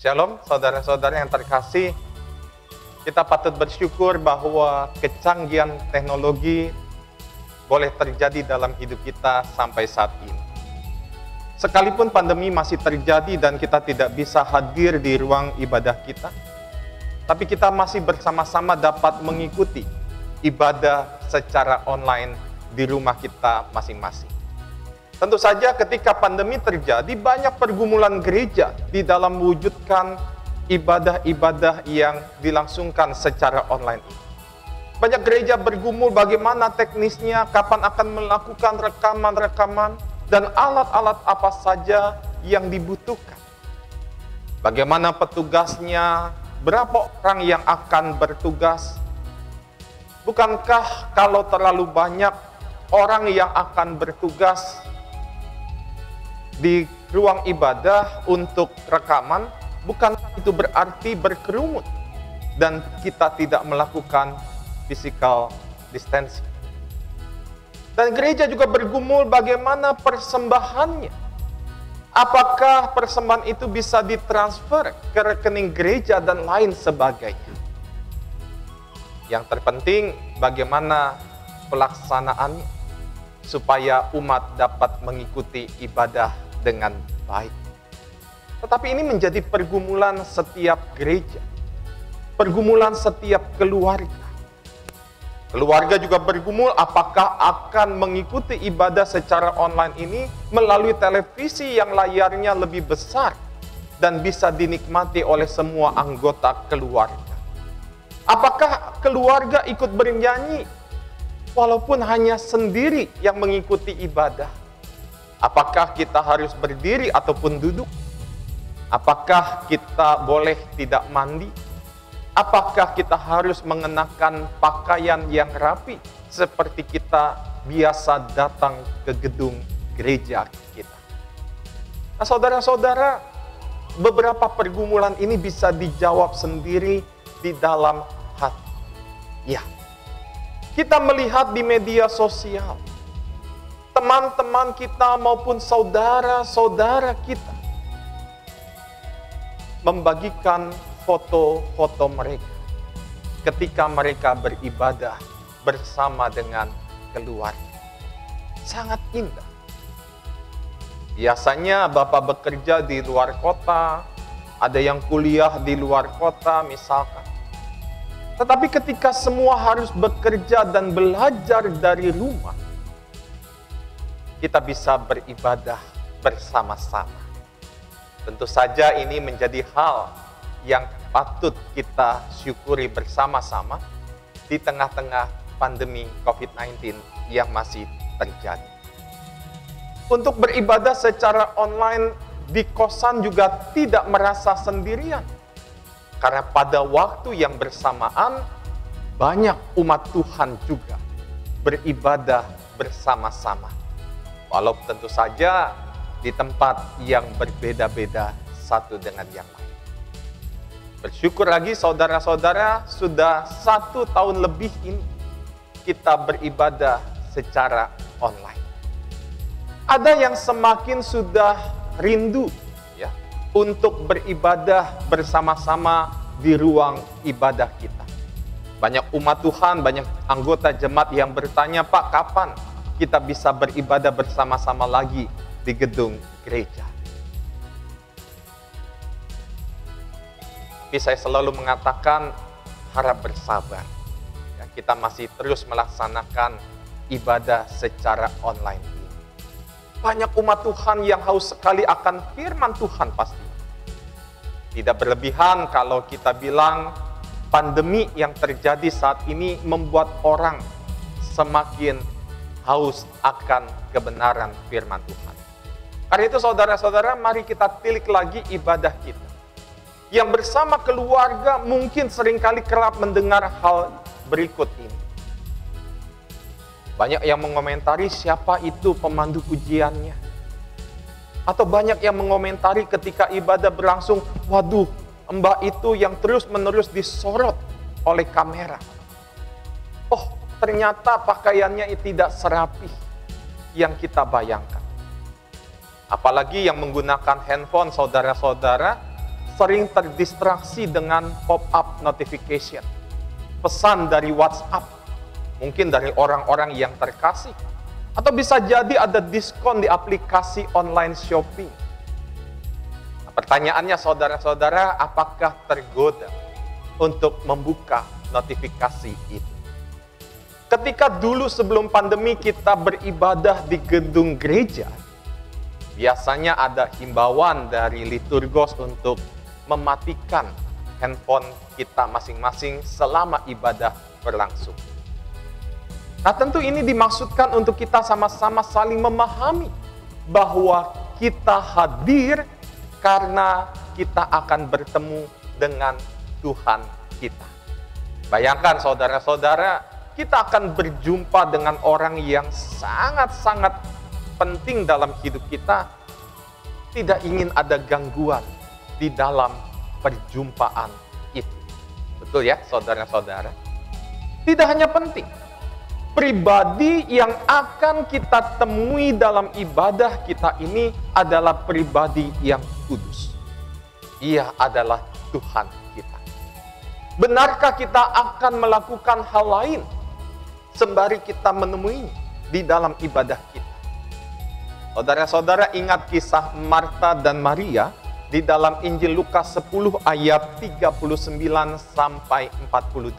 Shalom, saudara-saudara yang terkasih. Kita patut bersyukur bahwa kecanggihan teknologi boleh terjadi dalam hidup kita sampai saat ini. Sekalipun pandemi masih terjadi dan kita tidak bisa hadir di ruang ibadah kita, tapi kita masih bersama-sama dapat mengikuti ibadah secara online di rumah kita masing-masing. Tentu saja ketika pandemi terjadi, banyak pergumulan gereja di dalam mewujudkan ibadah-ibadah yang dilangsungkan secara online ini. Banyak gereja bergumul bagaimana teknisnya, kapan akan melakukan rekaman-rekaman, dan alat-alat apa saja yang dibutuhkan. Bagaimana petugasnya, berapa orang yang akan bertugas. Bukankah kalau terlalu banyak orang yang akan bertugas di ruang ibadah untuk rekaman, bukan itu berarti berkerumun dan kita tidak melakukan physical distancing. Dan gereja juga bergumul bagaimana persembahannya. Apakah persembahan itu bisa ditransfer ke rekening gereja dan lain sebagainya. Yang terpenting bagaimana pelaksanaannya supaya umat dapat mengikuti ibadah dengan baik. Tetapi ini menjadi pergumulan setiap gereja, pergumulan setiap keluarga. Keluarga juga bergumul apakah akan mengikuti ibadah secara online ini melalui televisi yang layarnya lebih besar dan bisa dinikmati oleh semua anggota keluarga. Apakah keluarga ikut bernyanyi walaupun hanya sendiri yang mengikuti ibadah? Apakah kita harus berdiri ataupun duduk? Apakah kita boleh tidak mandi? Apakah kita harus mengenakan pakaian yang rapi seperti kita biasa datang ke gedung gereja kita? Nah, saudara-saudara, beberapa pergumulan ini bisa dijawab sendiri di dalam hati. Ya, kita melihat di media sosial, teman-teman kita maupun saudara-saudara kita membagikan foto-foto mereka ketika mereka beribadah bersama dengan keluarga. Sangat indah. Biasanya Bapak bekerja di luar kota, ada yang kuliah di luar kota misalkan. Tetapi ketika semua harus bekerja dan belajar dari rumah, kita bisa beribadah bersama-sama. Tentu saja ini menjadi hal yang patut kita syukuri bersama-sama di tengah-tengah pandemi COVID-19 yang masih terjadi. Untuk beribadah secara online di kosan juga tidak merasa sendirian. Karena pada waktu yang bersamaan, banyak umat Tuhan juga beribadah bersama-sama. Walau tentu saja di tempat yang berbeda-beda satu dengan yang lain. Bersyukur lagi saudara-saudara, sudah 1 tahun lebih ini kita beribadah secara online. Ada yang semakin sudah rindu ya untuk beribadah bersama-sama di ruang ibadah kita. Banyak umat Tuhan, banyak anggota jemaat yang bertanya, Pak, kapan kita bisa beribadah bersama-sama lagi di gedung gereja? Tapi saya selalu mengatakan harap bersabar. Ya, kita masih terus melaksanakan ibadah secara online ini. Banyak umat Tuhan yang haus sekali akan firman Tuhan pasti. Tidak berlebihan kalau kita bilang pandemi yang terjadi saat ini membuat orang semakin haus akan kebenaran firman Tuhan. Karena itu saudara-saudara, mari kita tilik lagi ibadah kita. Yang bersama keluarga mungkin seringkali kerap mendengar hal berikut ini. Banyak yang mengomentari siapa itu pemandu pujiannya. Atau banyak yang mengomentari ketika ibadah berlangsung, waduh, mbak itu yang terus-menerus disorot oleh kamera. Oh, ternyata pakaiannya tidak serapi yang kita bayangkan. Apalagi yang menggunakan handphone saudara-saudara, sering terdistraksi dengan pop-up notification, pesan dari WhatsApp, mungkin dari orang-orang yang terkasih, atau bisa jadi ada diskon di aplikasi online shopping. Nah, pertanyaannya saudara-saudara, apakah tergoda untuk membuka notifikasi itu? Ketika dulu sebelum pandemi kita beribadah di gedung gereja, biasanya ada himbauan dari liturgos untuk mematikan handphone kita masing-masing selama ibadah berlangsung. Nah, tentu ini dimaksudkan untuk kita sama-sama saling memahami bahwa kita hadir karena kita akan bertemu dengan Tuhan kita. Bayangkan saudara-saudara, kita akan berjumpa dengan orang yang sangat-sangat penting dalam hidup kita. Tidak ingin ada gangguan di dalam perjumpaan itu. Betul ya, saudara-saudara? Tidak hanya penting, pribadi yang akan kita temui dalam ibadah kita ini adalah pribadi yang kudus. Ia adalah Tuhan kita. Benarkah kita akan melakukan hal lain sembari kita menemuinya di dalam ibadah kita? Saudara-saudara, ingat kisah Marta dan Maria di dalam Injil Lukas 10 ayat 39 sampai 42.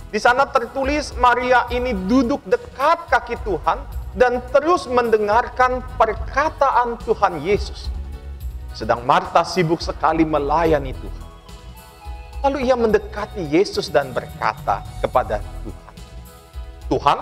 Di sana tertulis Maria ini duduk dekat kaki Tuhan dan terus mendengarkan perkataan Tuhan Yesus. Sedang Marta sibuk sekali melayani Tuhan. Lalu ia mendekati Yesus dan berkata kepada Tuhan, "Tuhan,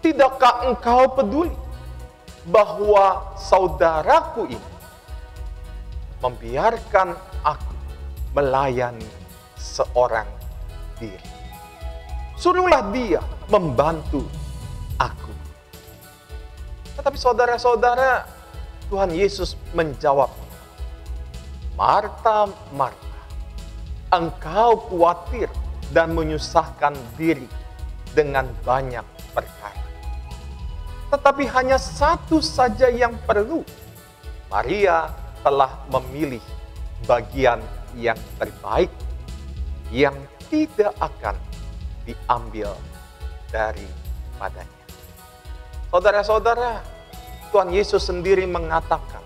tidakkah engkau peduli bahwa saudaraku ini membiarkan aku melayani seorang diri? Suruhlah dia membantu aku." Tetapi saudara-saudara, Tuhan Yesus menjawab, "Marta, Marta, engkau khawatir dan menyusahkan diri dengan banyak perkara. Tetapi hanya satu saja yang perlu. Maria telah memilih bagian yang terbaik yang tidak akan diambil daripadanya." Saudara-saudara, Tuhan Yesus sendiri mengatakan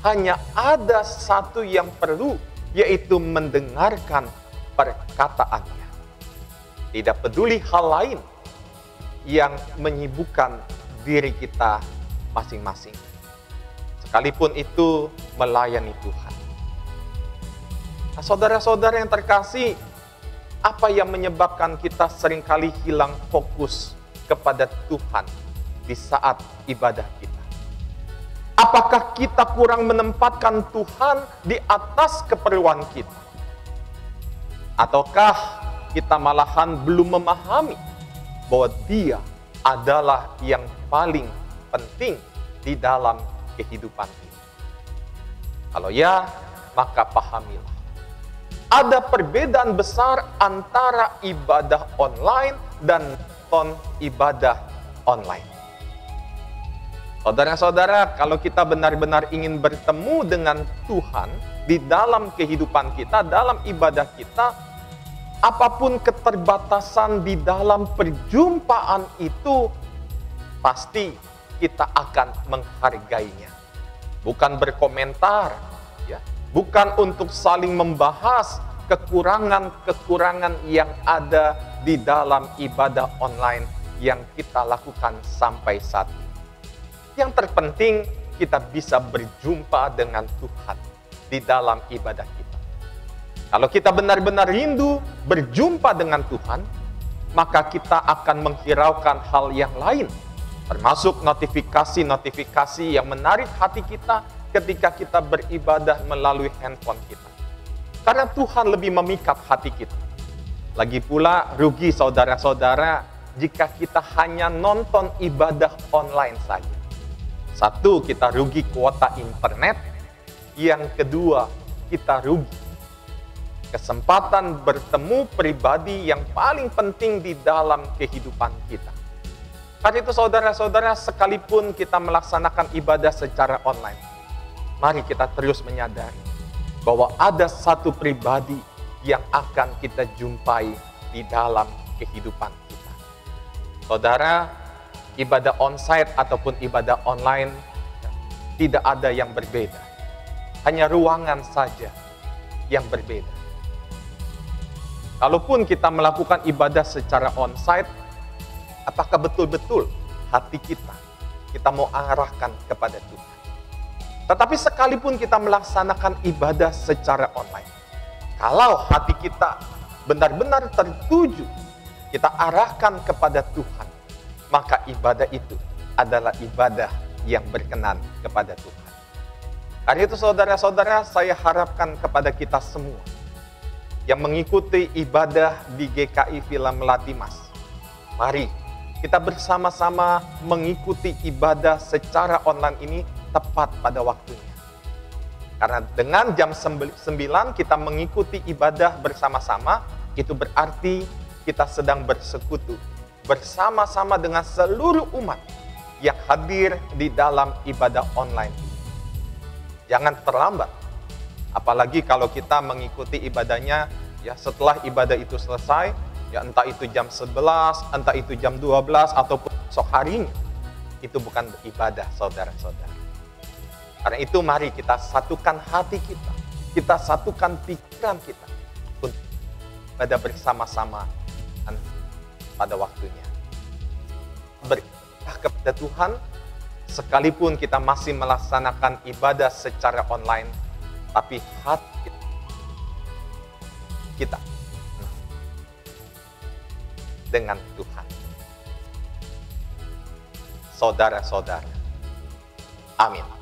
hanya ada satu yang perlu, yaitu mendengarkan perkataannya. Tidak peduli hal lain yang menyibukkan diri kita masing-masing, sekalipun itu melayani Tuhan. Nah, saudara-saudara yang terkasih, apa yang menyebabkan kita seringkali hilang fokus kepada Tuhan di saat ibadah kita? Apakah kita kurang menempatkan Tuhan di atas keperluan kita? Ataukah kita malahan belum memahami bahwa Dia adalah yang paling penting di dalam kehidupan kita? Kalau ya, maka pahamilah. Ada perbedaan besar antara ibadah online dan non ibadah online. Saudara-saudara, kalau kita benar-benar ingin bertemu dengan Tuhan di dalam kehidupan kita, dalam ibadah kita, apapun keterbatasan di dalam perjumpaan itu, pasti kita akan menghargainya. Bukan berkomentar, ya, bukan untuk saling membahas kekurangan-kekurangan yang ada di dalam ibadah online yang kita lakukan sampai saat ini. Yang terpenting, kita bisa berjumpa dengan Tuhan di dalam ibadah kita. Kalau kita benar-benar rindu berjumpa dengan Tuhan, maka kita akan menghiraukan hal yang lain, termasuk notifikasi-notifikasi yang menarik hati kita ketika kita beribadah melalui handphone kita. Karena Tuhan lebih memikat hati kita. Lagi pula, rugi saudara-saudara jika kita hanya nonton ibadah online saja. Satu, kita rugi kuota internet. Yang kedua, kita rugi kesempatan bertemu pribadi yang paling penting di dalam kehidupan kita. Karena itu saudara-saudara, sekalipun kita melaksanakan ibadah secara online, mari kita terus menyadari bahwa ada satu pribadi yang akan kita jumpai di dalam kehidupan kita. Saudara, ibadah onsite ataupun ibadah online tidak ada yang berbeda. Hanya ruangan saja yang berbeda. Kalaupun kita melakukan ibadah secara onsite, apakah betul-betul hati kita mau arahkan kepada Tuhan? Tetapi sekalipun kita melaksanakan ibadah secara online, kalau hati kita benar-benar tertuju, kita arahkan kepada Tuhan, maka ibadah itu adalah ibadah yang berkenan kepada Tuhan. Karena itu saudara-saudara, saya harapkan kepada kita semua yang mengikuti ibadah di GKI Villa Melati Mas, mari kita bersama-sama mengikuti ibadah secara online ini tepat pada waktunya. Karena dengan jam 9 kita mengikuti ibadah bersama-sama, itu berarti kita sedang bersekutu bersama-sama dengan seluruh umat yang hadir di dalam ibadah online. Jangan terlambat. Apalagi kalau kita mengikuti ibadahnya ya setelah ibadah itu selesai, ya entah itu jam 11, entah itu jam 12 ataupun esok harinya. Itu bukan ibadah, saudara-saudara. Karena itu mari kita satukan hati kita satukan pikiran kita untuk ibadah bersama-sama pada waktunya. Beribadah kepada Tuhan, sekalipun kita masih melaksanakan ibadah secara online, tapi hati kita dengan Tuhan. Saudara-saudara, amin.